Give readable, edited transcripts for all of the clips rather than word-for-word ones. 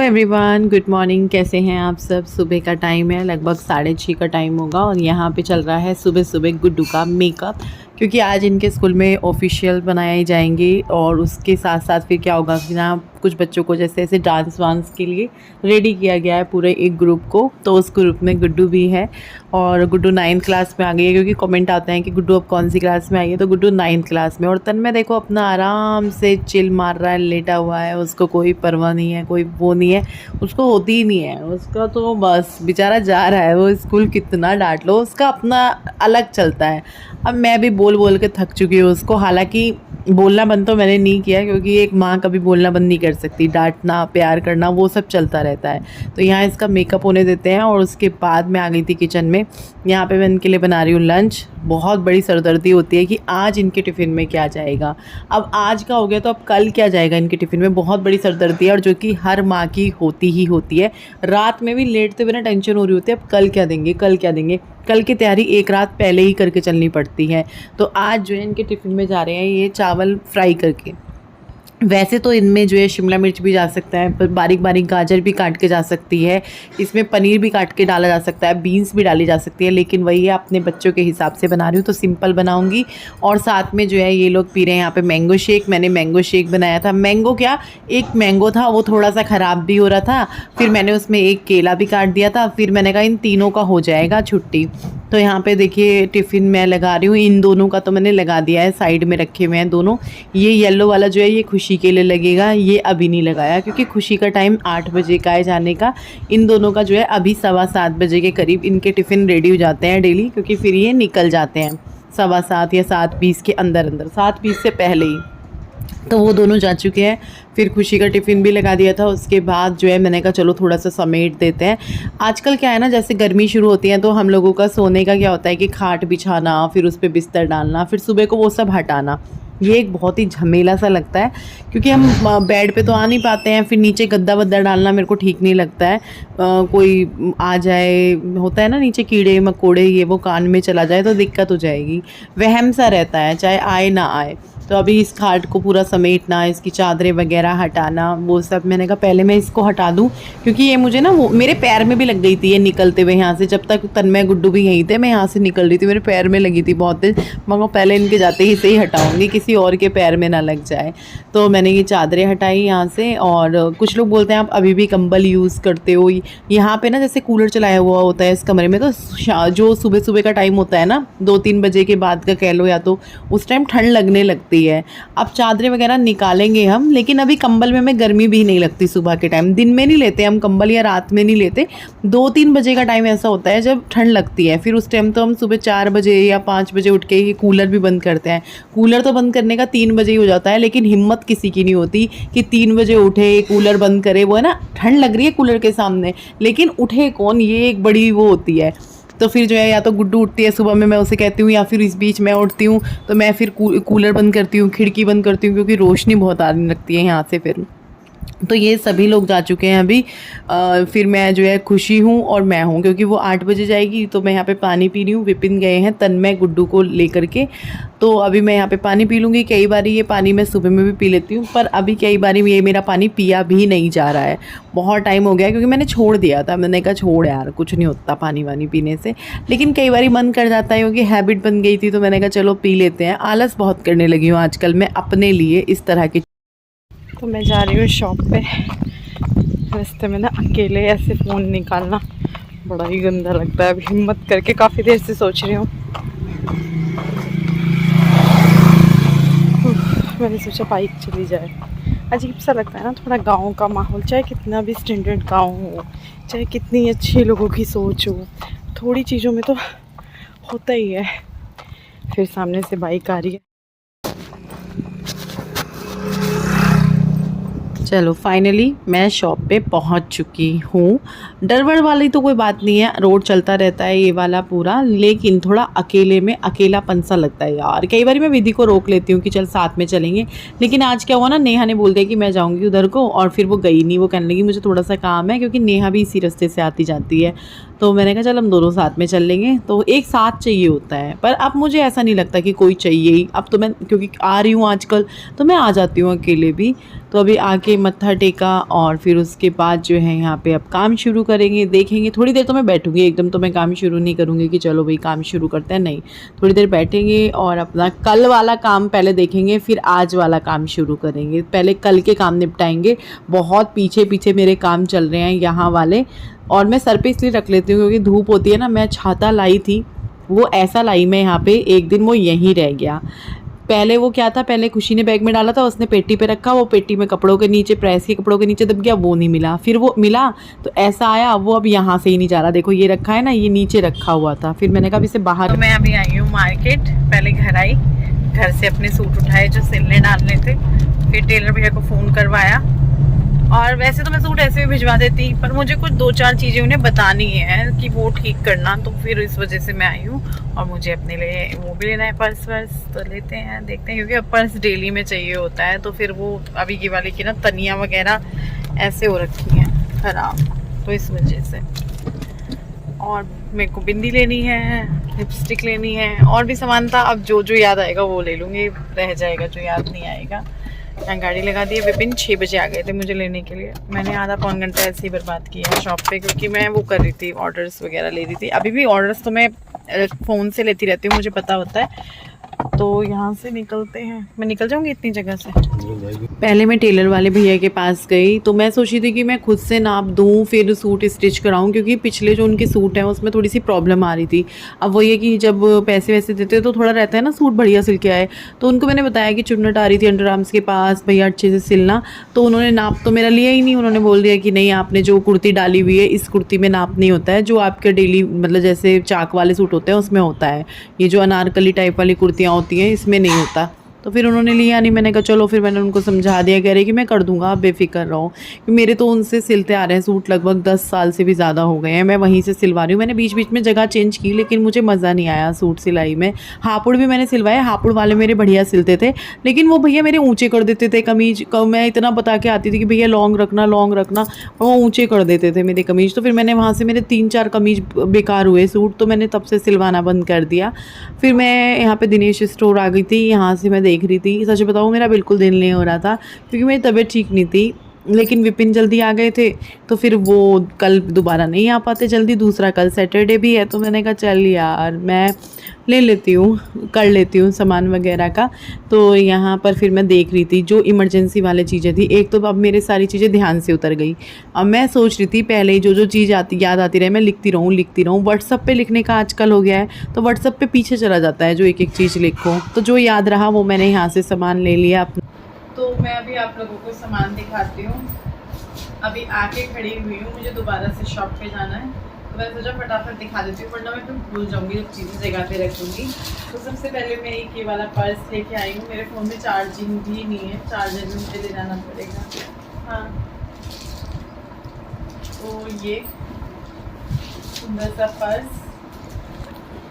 Everyone, good morning. कैसे हैं आप सब। सुबह का टाइम है, लगभग 6:30 का टाइम होगा और यहाँ पे चल रहा है सुबह सुबह गुड्डू का मेकअप, क्योंकि आज इनके स्कूल में ऑफिशियल बनाए जाएंगे। और उसके साथ साथ फिर क्या होगा कि ना कुछ बच्चों को जैसे ऐसे डांस वांस के लिए रेडी किया गया है पूरे एक ग्रुप को। तो उस ग्रुप में गुड्डू भी है और गुड्डू 9th क्लास में आ गई है, क्योंकि कमेंट आते हैं कि गुड्डू अब कौन सी क्लास में आई है। तो गुड्डू 9th क्लास में। और तन्मय देखो अपना आराम से चिल मार रहा है, लेटा हुआ है, उसको कोई परवाह नहीं है, कोई वो नहीं है, उसको होती ही नहीं है। उसका तो बस बेचारा जा रहा है, वो स्कूल कितना डांट लो उसका अपना अलग चलता है। अब मैं भी बोल बोल के थक चुकी हूँ उसको। हालांकि बोलना बंद तो मैंने नहीं किया, क्योंकि एक माँ कभी बोलना बंद नहीं कर सकती। डांटना, प्यार करना, वो सब चलता रहता है। तो यहाँ इसका मेकअप होने देते हैं और उसके बाद मैं आ गई थी किचन में। यहाँ पे मैं इनके लिए बना रही हूँ लंच। बहुत बड़ी सरदर्दी होती है कि आज इनके टिफ़िन में क्या जाएगा। अब आज का हो गया तो अब कल क्या जाएगा इनके टिफ़िन में, बहुत बड़ी सरदर्दी है, और जो कि हर माँ की होती ही होती है। रात में भी लेटते हुए ना टेंशन हो रही होती है, अब कल क्या देंगे, कल क्या देंगे। कल की तैयारी एक रात पहले ही करके चलनी पड़ती है। तो आज जो है इनके टिफ़िन में जा रहे हैं ये चावल फ्राई करके। वैसे तो इनमें जो है शिमला मिर्च भी जा सकता है, पर बारीक बारीक गाजर भी काट के जा सकती है, इसमें पनीर भी काट के डाला जा सकता है, बीन्स भी डाली जा सकती है। लेकिन वही है, अपने बच्चों के हिसाब से बना रही हूँ तो सिंपल बनाऊँगी। और साथ में जो है ये लोग पी रहे हैं यहाँ पे मैंगो शेक। मैंने मैंगो शेक बनाया था। मैंगो क्या, एक मैंगो था वो थोड़ा सा ख़राब भी हो रहा था, फिर मैंने उसमें एक केला भी काट दिया था। फिर मैंने कहा इन तीनों का हो जाएगा छुट्टी। तो यहाँ पे देखिए टिफ़िन मैं लगा रही हूँ। इन दोनों का तो मैंने लगा दिया है, साइड में रखे हुए हैं दोनों। ये येलो वाला जो है ये खुशी के लिए लगेगा, ये अभी नहीं लगाया क्योंकि खुशी का टाइम 8 बजे का है जाने का। इन दोनों का जो है अभी 7:15 बजे के करीब इनके टिफ़िन रेडी हो जाते हैं डेली, क्योंकि फिर ये निकल जाते हैं 7:15 या 7:20 के अंदर 7:20 से पहले ही। तो वो दोनों जा चुके हैं। फिर खुशी का टिफ़िन भी लगा दिया था। उसके बाद जो है मैंने कहा चलो थोड़ा सा समेट देते हैं। आजकल क्या है ना, जैसे गर्मी शुरू होती है तो हम लोगों का सोने का क्या होता है कि खाट बिछाना, फिर उस पर बिस्तर डालना, फिर सुबह को वो सब हटाना, ये एक बहुत ही झमेला सा लगता है, क्योंकि हम बेड पे तो आ नहीं पाते हैं। फिर नीचे गद्दा वद्दा डालना मेरे को ठीक नहीं लगता है। कोई आ जाए, होता है ना नीचे कीड़े मकोड़े, ये वो कान में चला जाए तो दिक्कत हो जाएगी। वहम सा रहता है, चाहे आए ना आए। तो अभी इस खाट को पूरा समेटना, इसकी चादरें वगैरह हटाना, वो सब मैंने कहा पहले मैं इसको हटा दूं, क्योंकि ये मुझे ना वो मेरे पैर में भी लग गई थी ये निकलते हुए यहाँ से। जब तक तन्मय गुड्डू भी यहीं थे मैं यहाँ से निकल रही थी, मेरे पैर में लगी थी बहुत तेज। मगर पहले इनके जाते ही से ही हटाऊँगी, किसी और के पैर में ना लग जाए। तो मैंने ये चादरें हटाई यहाँ से। और कुछ लोग बोलते हैं आप अभी भी कंबल यूज़ करते हो। यहाँ पर ना जैसे कूलर चलाया हुआ होता है इस कमरे में, तो जो सुबह सुबह का टाइम होता है ना, 2-3 बजे के बाद का कह लो, या तो उस टाइम ठंड लगने लगती है। अब चादरें वगैरह निकालेंगे हम, लेकिन अभी कंबल में हमें गर्मी भी नहीं लगती सुबह के टाइम। दिन में नहीं लेते हम कंबल, या रात में नहीं लेते। 2-3 बजे का टाइम ऐसा होता है जब ठंड लगती है, फिर उस टाइम तो हम सुबह 4 बजे या 5 बजे उठ के ही कूलर भी बंद करते हैं। कूलर तो बंद करने का 3 बजे ही हो जाता है, लेकिन हिम्मत किसी की नहीं होती कि 3 बजे उठे कूलर बंद करे। वो है ना, ठंड लग रही है कूलर के सामने, लेकिन उठे कौन, ये एक बड़ी वो होती है। तो फिर जो है या तो गुड्डू उठती है सुबह में, मैं उसे कहती हूँ, या फिर इस बीच मैं उठती हूँ तो मैं फिर कूलर बंद करती हूँ, खिड़की बंद करती हूँ, क्योंकि रोशनी बहुत आने लगती है यहाँ से फिर। तो ये सभी लोग जा चुके हैं अभी। फिर मैं जो है खुशी हूँ और मैं हूँ, क्योंकि वो 8 बजे जाएगी। तो मैं यहाँ पे पानी पी रही हूँ। विपिन गए हैं तन्मय गुड्डू को लेकर के, तो अभी मैं यहाँ पे पानी पी लूँगी। कई बार ये पानी मैं सुबह में भी पी लेती हूँ, पर अभी कई बार ये मेरा पानी पिया भी नहीं जा रहा है। बहुत टाइम हो गया, क्योंकि मैंने छोड़ दिया था। मैंने कहा छोड़ यार, कुछ नहीं होता पानी वानी पीने से, लेकिन कई बार मन कर जाता है, क्योंकि हैबिट बन गई थी। तो मैंने कहा चलो पी लेते हैं। आलस बहुत करने लगी हूँ आजकल मैं अपने लिए इस तरह की। तो मैं जा रही हूँ शॉप पे। रास्ते में ना अकेले ऐसे फ़ोन निकालना बड़ा ही गंदा लगता है। अब हिम्मत करके काफ़ी देर से सोच रही हूँ। मैंने सोचा बाइक चली जाए। अजीब सा लगता है ना थोड़ा गाँव का माहौल, चाहे कितना भी स्टैंडर्ड गाँव हो, चाहे कितनी अच्छी लोगों की सोच हो, थोड़ी चीज़ों में तो होता ही है। फिर सामने से बाइक आ रही है। चलो फाइनली मैं शॉप पे पहुंच चुकी हूँ। डर वाली तो कोई बात नहीं है, रोड चलता रहता है ये वाला पूरा, लेकिन थोड़ा अकेले में अकेलापन सा लगता है यार। कई बार मैं विधि को रोक लेती हूँ कि चल साथ में चलेंगे, लेकिन आज क्या हुआ ना, नेहा ने बोल दिया कि मैं जाऊँगी उधर को, और फिर वो गई नहीं। वो कहने लगी मुझे थोड़ा सा काम है, क्योंकि नेहा भी इसी रास्ते से आती जाती है। तो मैंने कहा चल हम दोनों साथ में चल लेंगे। तो एक साथ चाहिए होता है, पर अब मुझे ऐसा नहीं लगता कि कोई चाहिए ही। अब तो मैं क्योंकि आ रही हूँ आजकल, तो मैं आ जाती हूँ अकेले भी। तो अभी आके मत्था टेका और फिर उसके बाद जो है यहाँ पे अब काम शुरू करेंगे, देखेंगे। थोड़ी देर तो मैं बैठूंगी, एकदम तो मैं काम शुरू नहीं करूँगी कि चलो भाई काम शुरू करते हैं, नहीं। थोड़ी देर बैठेंगे और अपना कल वाला काम पहले देखेंगे, फिर आज वाला काम शुरू करेंगे। पहले कल के काम निपटाएंगे, बहुत पीछे पीछे मेरे काम चल रहे हैं यहाँ वाले। और मैं सर पे इसलिए रख लेती हूँ क्योंकि धूप होती है ना। मैं छाता लाई थी, वो ऐसा लाई मैं यहाँ पे, एक दिन वो यहीं रह गया। पहले वो क्या था, पहले खुशी ने बैग में डाला था, उसने पेटी पे रखा, वो पेटी में कपड़ों के नीचे, प्रेस के कपड़ों के नीचे दब गया, वो नहीं मिला। फिर वो मिला तो ऐसा आया, वो अब यहाँ से ही नहीं जा रहा। देखो ये रखा है ना, ये नीचे रखा हुआ था। फिर मैंने कहा इसे बाहर। तो मैं अभी आई हूँ मार्केट, पहले घर आई, घर से अपने सूट उठाए जो सिलने डालने थे, फिर टेलर भैया को फ़ोन करवाया। और वैसे तो मैं सूट ऐसे भी भिजवा देती, पर मुझे कुछ 2-4 चीज़ें उन्हें बतानी है कि वो ठीक करना, तो फिर इस वजह से मैं आई हूँ। और मुझे अपने लिए वो भी लेना है, पर्स वर्स तो लेते हैं, देखते हैं, क्योंकि अब पर्स डेली में चाहिए होता है। तो फिर वो अभी ये वाली की ना तनियाँ वगैरह ऐसे हो रखी हैं ख़राब, तो इस वजह से। और मेरे को बिंदी लेनी है, लिपस्टिक लेनी है, और भी सामान था। अब जो जो याद आएगा वो ले लूँगी, रह जाएगा जो याद नहीं आएगा। यहाँ गाड़ी लगा दी है। विपिन 6 बजे आ गए थे मुझे लेने के लिए। मैंने आधा पौन घंटा ऐसे ही बर्बाद किया शॉप पे, क्योंकि मैं वो कर रही थी, ऑर्डर्स वगैरह ले रही थी। अभी भी ऑर्डर्स तो मैं फ़ोन से लेती रहती हूँ, मुझे पता होता है। तो यहाँ से निकलते हैं, मैं निकल जाऊँगी इतनी जगह से। पहले मैं टेलर वाले भैया के पास गई, तो मैं सोची थी कि मैं खुद से नाप दूँ, फिर सूट स्टिच कराऊँ, क्योंकि पिछले जो उनके सूट हैं उसमें थोड़ी सी प्रॉब्लम आ रही थी। अब वो ये कि जब पैसे वैसे देते तो थोड़ा रहता है ना, सूट बढ़िया सिल के आए। तो उनको मैंने बताया कि चुन्नट आ रही थी अंडर आर्म्स के पास, भैया अच्छे से सिलना। तो उन्होंने नाप तो मेरा लिया ही नहीं। उन्होंने बोल दिया कि नहीं, आपने जो कुर्ती डाली हुई है, इस कुर्ती में नाप नहीं होता है, जो आपके डेली मतलब जैसे चाक वाले सूट होते हैं उसमें होता है, ये जो अनारकली टाइप वाली कुर्तियाँ होती हैं इसमें नहीं होता। तो फिर उन्होंने लिया नहीं। मैंने कहा चलो, फिर मैंने उनको समझा दिया, कह रहे कि मैं कर दूंगा, आप बेफिक्र रहो। मेरे तो उनसे सिलते आ रहे हैं सूट लगभग 10 साल से भी ज़्यादा हो गए हैं, मैं वहीं से सिलवा रही हूँ। मैंने बीच बीच में जगह चेंज की, लेकिन मुझे मज़ा नहीं आया सूट सिलाई में। हापुड़ भी मैंने सिलवाए, हापुड़ वाले मेरे बढ़िया सिलते थे, लेकिन वो भैया मेरे ऊँचे कर देते थे कमीज। मैं इतना बता के आती थी कि भैया लॉन्ग रखना, लॉन्ग रखना, और वो ऊँचे कर देते थे मेरे कमीज। तो फिर मैंने वहाँ से, मेरे 3-4 कमीज बेकार हुए सूट, तो मैंने तब से सिलवाना बंद कर दिया। फिर मैं यहाँ पे दिनेश स्टोर आ गई थी, यहाँ से मैं देख रही थी। सच बताऊँ मेरा बिल्कुल दिल नहीं हो रहा था, क्योंकि मेरी तबीयत ठीक नहीं थी। लेकिन विपिन जल्दी आ गए थे, तो फिर वो कल दोबारा नहीं आ पाते जल्दी, दूसरा कल सैटरडे भी है। तो मैंने कहा चल यार, मैं ले लेती हूँ, कर लेती हूँ सामान वगैरह का। तो यहाँ पर फिर मैं देख रही थी जो इमरजेंसी वाली चीज़ें थी। एक तो अब मेरे सारी चीज़ें ध्यान से उतर गई। अब मैं सोच रही थी पहले ही जो चीज़ याद आती रहे, मैं लिखती रहूँ। व्हाट्सअप पे लिखने का आजकल हो गया है, तो व्हाट्सअप पे पीछे चला जाता है जो एक एक चीज़ लिखो। तो जो याद रहा वो मैंने यहाँ से सामान ले लिया अपना। तो मैं अभी आप लोगों को सामान दिखाती हूँ। अभी आके खड़ी हुई हूँ, मुझे दोबारा से शॉप पे जाना है, तो मैं सोचा फटाफट दिखा देती हूँ, वरना मैं फिर भूल जाऊँगी जब चीज़ें जगह पे रखूँगी। तो सबसे पहले मैं एक ये वाला पर्स लेके आई हूँ। मेरे फ़ोन में चार्जिंग भी नहीं है, चार्जर भी मुझे ले जाना पड़ेगा। हाँ, तो ये सुंदर सा पर्स,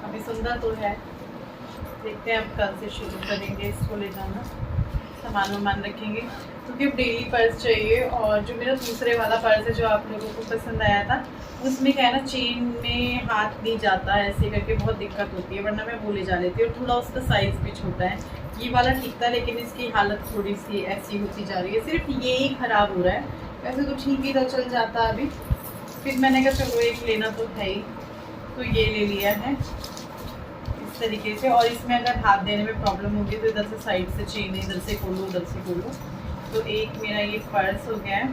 अभी सुंदर तो है, देखते हैं अब कल से शुरू करेंगे इसको ले जाना, सामान रखेंगे, क्योंकि अब डेली पर्स चाहिए। और जो मेरा दूसरे वाला पर्स है जो आप लोगों को पसंद आया था, उसमें क्या है ना, चेन में हाथ नहीं जाता, ऐसे करके बहुत दिक्कत होती है, वरना मैं वो ले जा लेती हूँ। और थोड़ा उसका साइज़ भी छोटा है। ये वाला ठीक था, लेकिन इसकी हालत थोड़ी सी ऐसी होती जा रही है, सिर्फ ये ही ख़राब हो रहा है, वैसे तो ठीक ही तो चल जाता अभी। फिर मैंने कहा चलो एक लेना तो है ही, तो ये ले लिया है इस तरीके से। और इसमें अगर हाथ देने में प्रॉब्लम होगी तो इधर से साइड से चेन है, इधर से खोलो उधर से खोलो। तो एक मेरा ये पर्स हो गया है।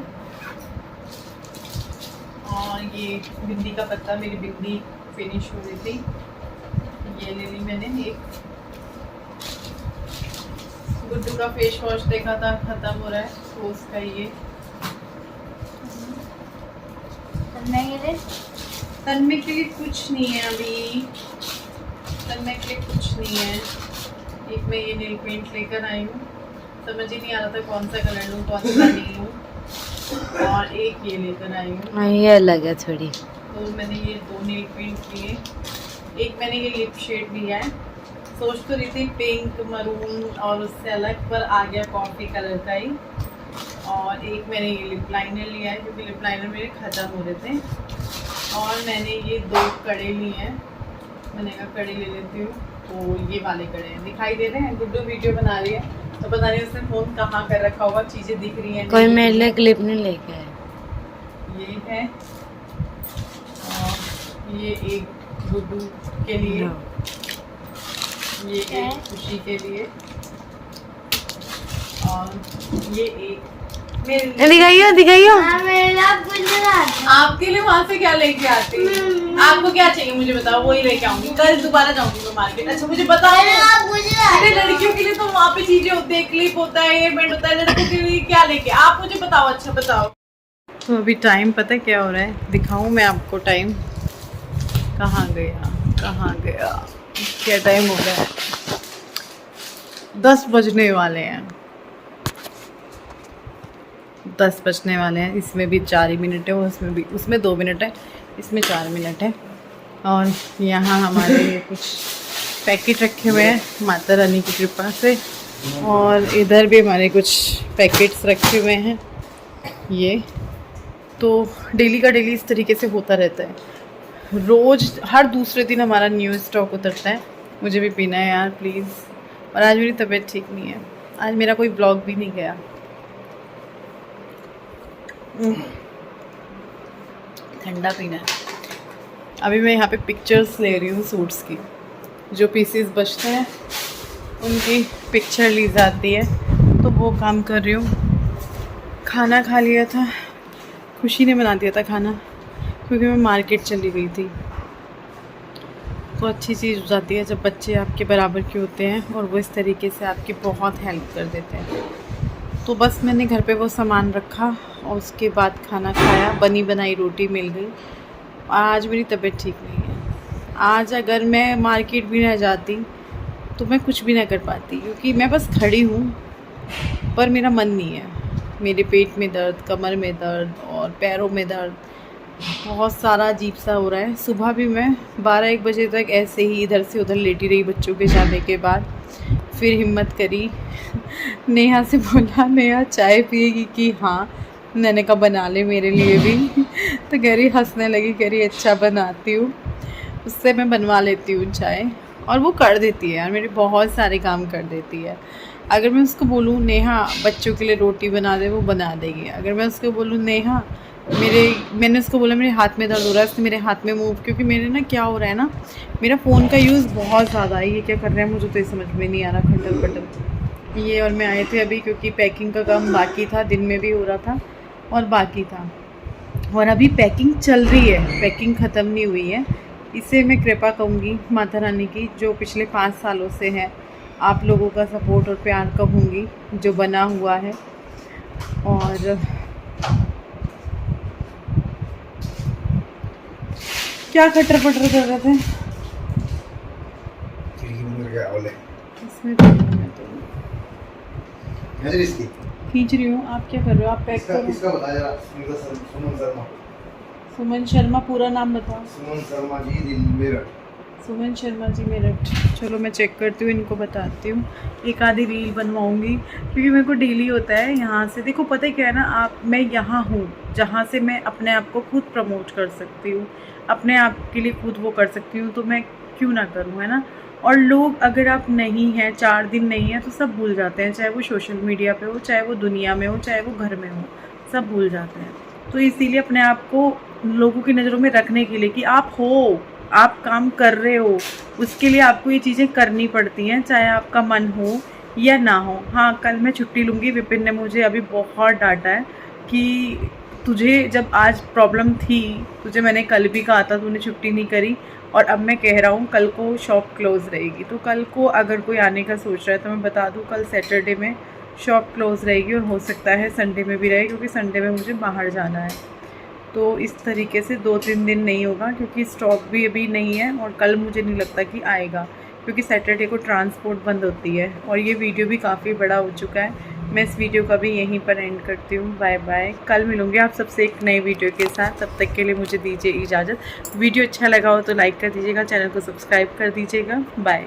और ये बिंदी का पत्ता, मेरी बिंदी फिनिश हो रही थी, ये ले ली मैंने। एक गुड्डू का फेस वॉश देखा था, ख़त्म हो रहा है, तो उसका ये तन्मे के लिए कुछ नहीं है अभी, तन्मे के लिए कुछ नहीं है। एक मैं ये नेल पेंट लेकर आई हूँ, समझ ही नहीं आ रहा था कौन सा कलर लूँ कौन सा नहीं लूँ। और एक ये लेकर आई हूँ, ये अलग है थोड़ी। तो मैंने ये 2 नेल पेंट लिए। एक मैंने ये लिप शेड लिया है, सोच तो रही थी पिंक मरून और उससे अलग, पर आ गया कॉफ़ी कलर का ही। और एक मैंने ये लिप लाइनर लिया है, क्योंकि लिप लाइनर मेरे ख़त्म हो रहे थे। और मैंने ये 2 कड़े लिए हैं, मैंने कहा कड़े ले लेती हूँ। तो ये वाले कड़े हैं, दिखाई दे रहे हैं, गुड्डू वीडियो बना रही है तो पता नहीं उसने फोन कहाँ कर रखा होगा, चीजें दिख रही हैं। कोई मेरे लिए क्लिप नहीं लेके आया। ये है और ये एक गुड्डू के लिए, ये एक खुशी के लिए, और ये एक दिखाइयो। आपके लिए वहाँ से क्या लेके आती? आपको क्या चाहिए मुझे बताओ, वही लेके आऊंगी। कल दोबारा जाऊंगी मैं मार्केट। अच्छा मुझे बताओ, अरे लड़कियों के लिए तो वहाँ पे चीजें होती है, क्लिप होता है, हेयरबैंड होता है, लड़कों के लिए क्या लेके? आप मुझे बताओ, अच्छा बताओ। तो अभी टाइम पता है क्या हो रहा है, दिखाऊं मैं आपको टाइम? कहाँ गया, क्या टाइम हो गया है? 10 बजने वाले हैं, 10 बजने वाले हैं। इसमें भी 4 ही मिनट है, उसमें 2 मिनट है, इसमें 4 मिनट है। और यहाँ हमारे कुछ पैकेट रखे हुए हैं माता रानी की कृपा से, और इधर भी हमारे कुछ पैकेट्स रखे हुए हैं। ये तो डेली का डेली इस तरीके से होता रहता है। रोज़ हर दूसरे दिन हमारा न्यू स्टॉक उतरता है। मुझे भी पीना है यार प्लीज़। और आज मेरी तबीयत ठीक नहीं है, आज मेरा कोई ब्लॉग भी नहीं गया। ठंडा पीना है। अभी मैं यहाँ पे पिक्चर्स ले रही हूँ सूट्स की, जो पीसेस बचते हैं उनकी पिक्चर ली जाती है, तो वो काम कर रही हूँ। खाना खा लिया था, खुशी ने बना दिया था खाना, क्योंकि मैं मार्केट चली गई थी। तो अच्छी चीज़ हो जाती है जब बच्चे आपके बराबर के होते हैं और वो इस तरीके से आपकी बहुत हेल्प कर देते हैं। तो बस मैंने घर पे वो सामान रखा और उसके बाद खाना खाया, बनी बनाई रोटी मिल गई। आज मेरी तबीयत ठीक नहीं है। आज अगर मैं मार्केट भी ना जाती तो मैं कुछ भी ना कर पाती, क्योंकि मैं बस खड़ी हूँ पर मेरा मन नहीं है। मेरे पेट में दर्द, कमर में दर्द और पैरों में दर्द बहुत सारा अजीब सा हो रहा है। सुबह भी मैं 12-1 बजे तक ऐसे ही इधर से उधर लेटी रही बच्चों के जाने के बाद। फिर हिम्मत करी, नेहा से बोला नेहा चाय पिएगी कि हाँ। मैंने कहा बना ले मेरे लिए भी। तो कह रही, हंसने लगी, कह रही अच्छा बनाती हूँ, उससे मैं बनवा लेती हूँ चाय। और वो कर देती है यार, मेरे बहुत सारे काम कर देती है। अगर मैं उसको बोलूँ नेहा बच्चों के लिए रोटी बना दे, वो बना देगी। अगर मैं उसको बोलूँ नेहा मैंने उसको बोला मेरे हाथ में दर्द हो रहा है, उसने मेरे हाथ में मूव, क्योंकि मेरे ना क्या हो रहा है ना, मेरा फ़ोन का यूज़ बहुत ज़्यादा है। ये क्या कर रहे हैं मुझे तो ये समझ में नहीं आ रहा, खटल पटल ये। और मैं आए थे अभी क्योंकि पैकिंग का काम बाकी था, दिन में भी हो रहा था और बाकी था, और अभी पैकिंग चल रही है, पैकिंग ख़त्म नहीं हुई है। इसे मैं कृपा कहूँगी माता रानी की, जो पिछले 5 सालों से है, आप लोगों का सपोर्ट और प्यार कहूँगी, जो बना हुआ है। और क्या खटर पटर कर रहे थे इसमें? खींच रही हूँ। आप क्या कर रहे हो? आप पैक करो। इसका बता जरा। सुमन शर्मा पूरा नाम बताओ। सुमन शर्मा जी मेरठ। सुमन शर्मा जी मेरठ। चलो मैं चेक करती हूँ, इनको बताती हूँ। एक आधी रील बनवाऊँगी, क्योंकि मेरे को डेली होता है यहाँ से। देखो पता है क्या है ना, मैं यहाँ हूँ जहाँ से मैं अपने आप को खुद प्रमोट कर सकती हूँ, अपने आप के लिए खुद वो कर सकती हूँ, तो मैं क्यों ना करूँ, है ना। और लोग अगर आप नहीं हैं, 4 दिन नहीं हैं, तो सब भूल जाते हैं, चाहे वो सोशल मीडिया पे हो, चाहे वो दुनिया में हो, चाहे वो घर में हो, सब भूल जाते हैं। तो इसीलिए अपने आप को लोगों की नज़रों में रखने के लिए कि आप हो, आप काम कर रहे हो, उसके लिए आपको ये चीज़ें करनी पड़ती हैं, चाहे आपका मन हो या ना हो। हाँ, कल मैं छुट्टी लूँगी। विपिन ने मुझे अभी बहुत डांटा है कि तुझे जब आज प्रॉब्लम थी, तुझे मैंने कल भी कहा था, तूने छुट्टी नहीं करी, और अब मैं कह रहा हूँ कल को शॉप क्लोज़ रहेगी। तो कल को अगर कोई आने का सोच रहा है तो मैं बता दूँ, कल सैटरडे में शॉप क्लोज़ रहेगी, और हो सकता है संडे में भी रहे, क्योंकि संडे में मुझे बाहर जाना है। तो इस तरीके से 2-3 दिन नहीं होगा, क्योंकि स्टॉक भी अभी नहीं है, और कल मुझे नहीं लगता कि आएगा, क्योंकि सैटरडे को ट्रांसपोर्ट बंद होती है। और ये वीडियो भी काफ़ी बड़ा हो चुका है। मैं इस वीडियो का भी यहीं पर एंड करती हूँ। Bye bye. कल मिलूँगी आप सबसे एक नए वीडियो के साथ। तब तक के लिए मुझे दीजिए इजाज़त। वीडियो अच्छा लगा हो तो लाइक कर दीजिएगा, चैनल को सब्सक्राइब कर दीजिएगा। बाय।